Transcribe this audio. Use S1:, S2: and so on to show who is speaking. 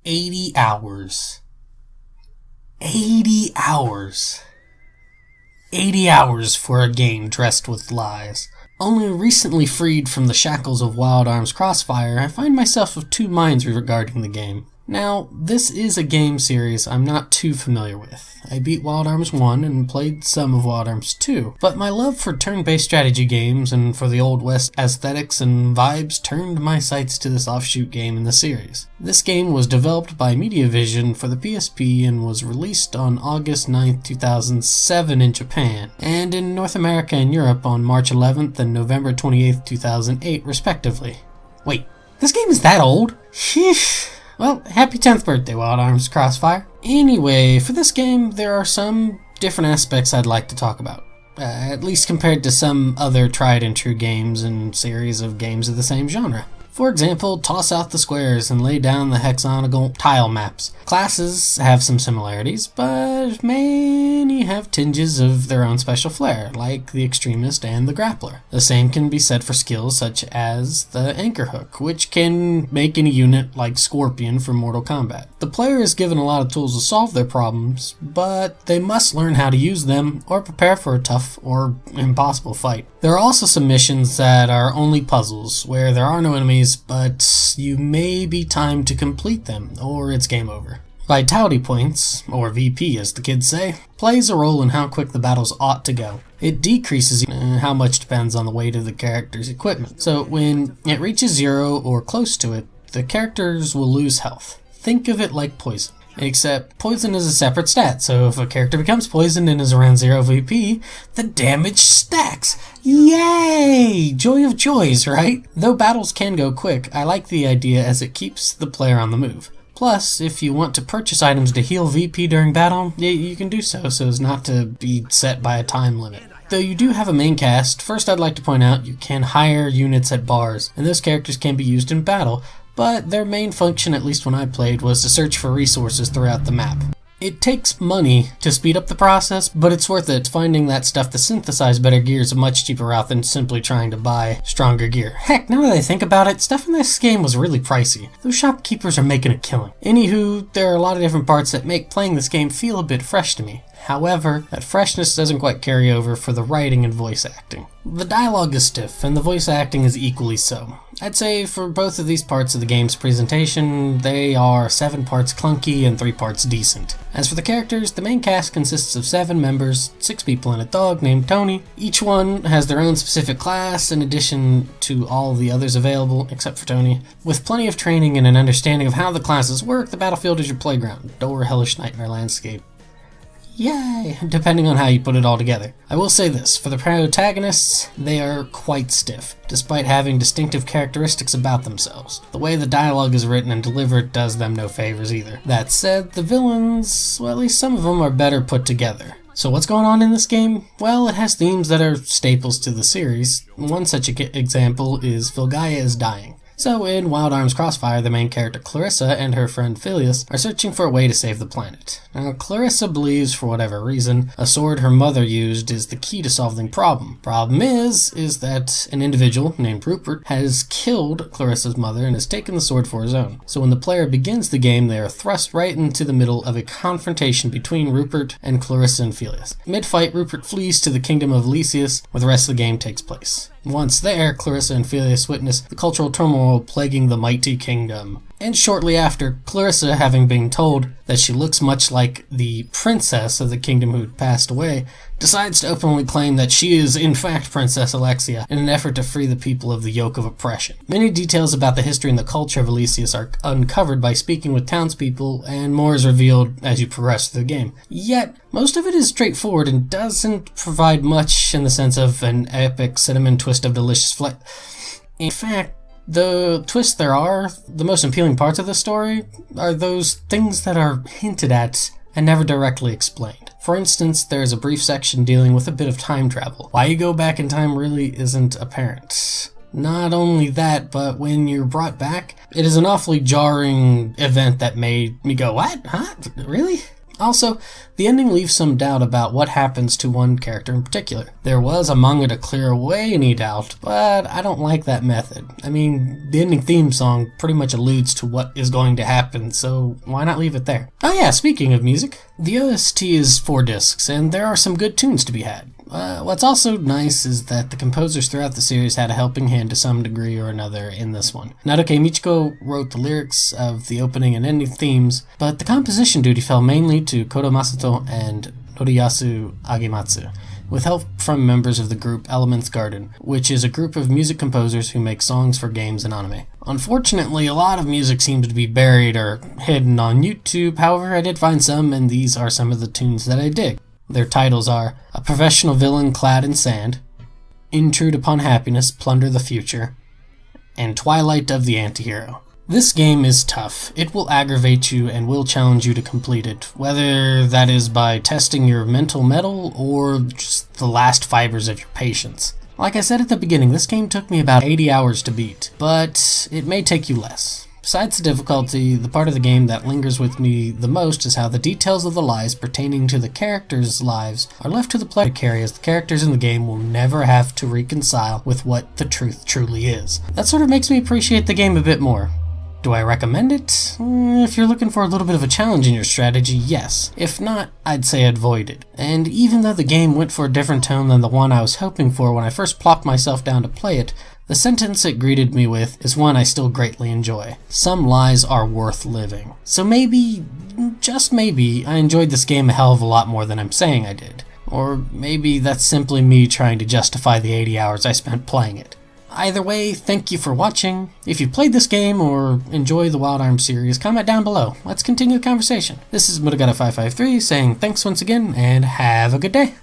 S1: 80 hours. 80 hours. 80 hours for a game dressed with lies. Only recently freed from the shackles of Wild Arms Crossfire, I find myself of two minds regarding the game. Now, this is a game series I'm not too familiar with. I beat Wild Arms 1 and played some of Wild Arms 2, but my love for turn-based strategy games and for the Old West aesthetics and vibes turned my sights to this offshoot game in the series. This game was developed by Mediavision for the PSP and was released on August 9, 2007 in Japan, and in North America and Europe on March 11th and November 28, 2008 respectively. Wait, this game is that old? Sheesh. Well, happy 10th birthday, Wild Arms Crossfire. Anyway, for this game, there are some different aspects I'd like to talk about. At least compared to some other tried and true games and series of games of the same genre. For example, toss out the squares and lay down the hexagonal tile maps. Classes have some similarities, but many have tinges of their own special flair, like the Extremist and the Grappler. The same can be said for skills such as the Anchor Hook, which can make any unit like Scorpion from Mortal Kombat. The player is given a lot of tools to solve their problems, but they must learn how to use them or prepare for a tough or impossible fight. There are also some missions that are only puzzles, where there are no enemies, but you may be timed to complete them, or it's game over. Vitality points, or VP as the kids say, plays a role in how quick the battles ought to go. It decreases how much depends on the weight of the character's equipment, so when it reaches 0 or close to it, the characters will lose health. Think of it like poison. Except poison is a separate stat, so if a character becomes poisoned and is around 0 VP, the damage stacks. Yay! Joy of joys, right? Though battles can go quick, I like the idea as it keeps the player on the move. Plus, if you want to purchase items to heal VP during battle, you can do so as not to be set by a time limit. Though you do have a main cast, first I'd like to point out you can hire units at bars, and those characters can be used in battle, but their main function, at least when I played, was to search for resources throughout the map. It takes money to speed up the process, but it's worth it. Finding that stuff to synthesize better gear is a much cheaper route than simply trying to buy stronger gear. Heck, now that I think about it, stuff in this game was really pricey. Those shopkeepers are making a killing. Anywho, there are a lot of different parts that make playing this game feel a bit fresh to me. However, that freshness doesn't quite carry over for the writing and voice acting. The dialogue is stiff, and the voice acting is equally so. I'd say for both of these parts of the game's presentation, they are 7 parts clunky and 3 parts decent. As for the characters, the main cast consists of 7 members, 6 people and a dog named Tony. Each one has their own specific class in addition to all the others available, except for Tony. With plenty of training and an understanding of how the classes work, the battlefield is your playground, or hellish nightmare landscape. Yay, depending on how you put it all together. I will say this, for the protagonists, they are quite stiff, despite having distinctive characteristics about themselves. The way the dialogue is written and delivered does them no favors either. That said, the villains, well, at least some of them are better put together. So what's going on in this game? Well, it has themes that are staples to the series. One such example is Filgaia is dying. So in Wild Arms Crossfire, the main character Clarissa and her friend Phileas are searching for a way to save the planet. Now, Clarissa believes, for whatever reason, a sword her mother used is the key to solving the problem. Problem is that an individual named Rupert has killed Clarissa's mother and has taken the sword for his own. So when the player begins the game, they are thrust right into the middle of a confrontation between Rupert and Clarissa and Phileas. Mid-fight, Rupert flees to the kingdom of Elysius, where the rest of the game takes place. Once there, Clarissa and Phileas witness the cultural turmoil plaguing the mighty kingdom. And shortly after, Clarissa, having been told that she looks much like the princess of the kingdom who had passed away, decides to openly claim that she is in fact Princess Alexia in an effort to free the people of the yoke of oppression. Many details about the history and the culture of Elysius are uncovered by speaking with townspeople, and more is revealed as you progress through the game. Yet, most of it is straightforward and doesn't provide much in the sense of an epic cinnamon twist of delicious flavor. In fact, the twists there are, the most appealing parts of the story, are those things that are hinted at and never directly explained. For instance, there is a brief section dealing with a bit of time travel. Why you go back in time really isn't apparent. Not only that, but when you're brought back, it is an awfully jarring event that made me go, what? Huh? Really? Also, the ending leaves some doubt about what happens to one character in particular. There was a manga to clear away any doubt, but I don't like that method. I mean, the ending theme song pretty much alludes to what is going to happen, so why not leave it there? Oh yeah, speaking of music, the OST is 4 discs, and there are some good tunes to be had. What's also nice is that the composers throughout the series had a helping hand to some degree or another in this one. Naruke Michiko wrote the lyrics of the opening and ending themes, but the composition duty fell mainly to Kodo Masato and Noriyasu Agematsu, with help from members of the group Elements Garden, which is a group of music composers who make songs for games and anime. Unfortunately, a lot of music seems to be buried or hidden on YouTube, however I did find some, and these are some of the tunes that I dig. Their titles are A Professional Villain Clad in Sand, Intrude Upon Happiness, Plunder the Future, and Twilight of the Antihero. This game is tough. It will aggravate you and will challenge you to complete it, whether that is by testing your mental mettle or just the last fibers of your patience. Like I said at the beginning, this game took me about 80 hours to beat, but it may take you less. Besides the difficulty, the part of the game that lingers with me the most is how the details of the lies pertaining to the characters' lives are left to the player to carry, as the characters in the game will never have to reconcile with what the truth truly is. That sort of makes me appreciate the game a bit more. Do I recommend it? If you're looking for a little bit of a challenge in your strategy, yes. If not, I'd say avoid it. And even though the game went for a different tone than the one I was hoping for when I first plopped myself down to play it, the sentence it greeted me with is one I still greatly enjoy. Some lies are worth living. So maybe, just maybe, I enjoyed this game a hell of a lot more than I'm saying I did. Or maybe that's simply me trying to justify the 80 hours I spent playing it. Either way, thank you for watching. If you played this game or enjoy the Wild Arms series, comment down below. Let's continue the conversation. This is Mutagata553 saying thanks once again and have a good day.